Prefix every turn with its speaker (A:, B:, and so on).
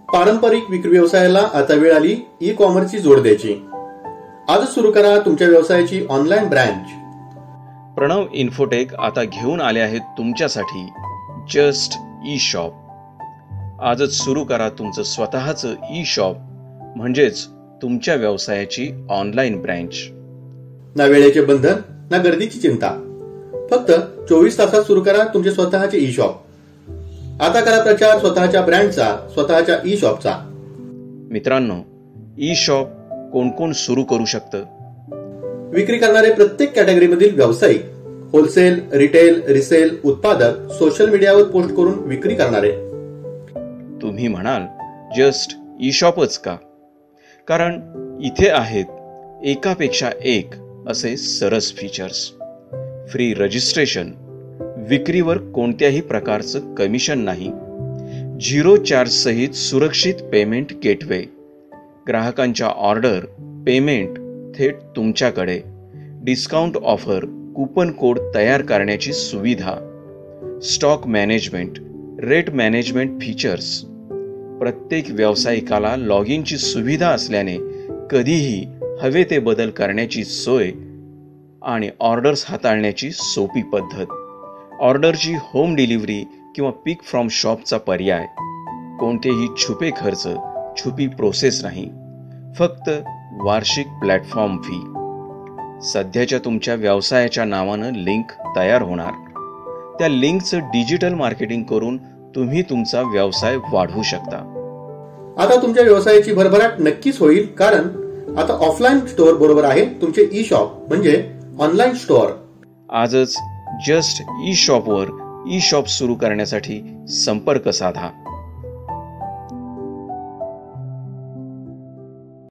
A: पारंपरिक विक्री व्यवसायाला आता वेळ आली ई कॉमर्सची जोड द्यायची। आजच सुरू करा तुमच्या व्यवसायाची ऑनलाईन ब्रँच।
B: प्रणव इन्फोटेक आता घेऊन आले आहेत तुमच्यासाठी जस्ट ई शॉप। आजच सुरू करा तुमचं स्वतःचं ई शॉप, म्हणजेच तुमच्या व्यवसायाची ऑनलाईन ब्रँच।
A: ना वेळेचे बंधन ना गर्दीची चिंता, फक्त 24 तासात सुरू करा तुमचे स्वतःचे ई शॉप। आता करा प्रचार स्वतःच्या ब्रँडचा, स्वतःच्या ई शॉपचा।
B: मित्रांनो, ई शॉप कोण कोण सुरू करू शकतं?
A: विक्री करणारे प्रत्येक कॅटेगरीमधील व्यावसायिक, होलसेल, रिटेल, रिसेल, उत्पादक, सोशल मीडियावर पोस्ट करून विक्री करणारे।
B: तुम्ही म्हणाल जस्ट ई शॉपच का? कारण इथे आहेत एकापेक्षा एक असे सरस फीचर्स, फ्री रजिस्ट्रेशन, विक्रीवर कोणत्याही प्रकारचं कमिशन नाही, 0 चार्ज सहित सुरक्षित पेमेंट गेटवे, ग्राहकांच्या ऑर्डर पेमेंट थेट तुमच्याकडे, डिस्काउंट ऑफर कूपन कोड तयार करण्याची सुविधा, stock management, rate management features, प्रत्येक व्यावसायिकाला लॉग इनची सुविधा असल्याने कधीही हवे ते बदल करण्याची सोय आणि ऑर्डर्स हाताळण्याची सोपी पद्धत, ऑर्डरची होम डिलिव्हरी किंवा पिक फ्रॉम शॉपचा पर्याय, कोणतेही छुपे खर्च, छुपी प्रोसेस नाही, फक्त वार्षिक प्लॅटफॉर्म फी। सध्याच्या तुमच्या व्यवसायाच्या नावानं लिंक तयार होणार, त्या लिंकचं डिजिटल मार्केटिंग करून तुम्ही तुमचा व्यवसाय वाढवू शकता।
A: आता तुमच्या व्यवसायाची भरभराट नक्कीच होईल, कारण आता ऑफलाईन स्टोअर बरोबर आहे तुमचे ई शॉप म्हणजे ऑनलाईन स्टोअर।
B: आजच जस्ट ई शॉपवर ई शॉप सुरू करण्यासाठी संपर्क साधा।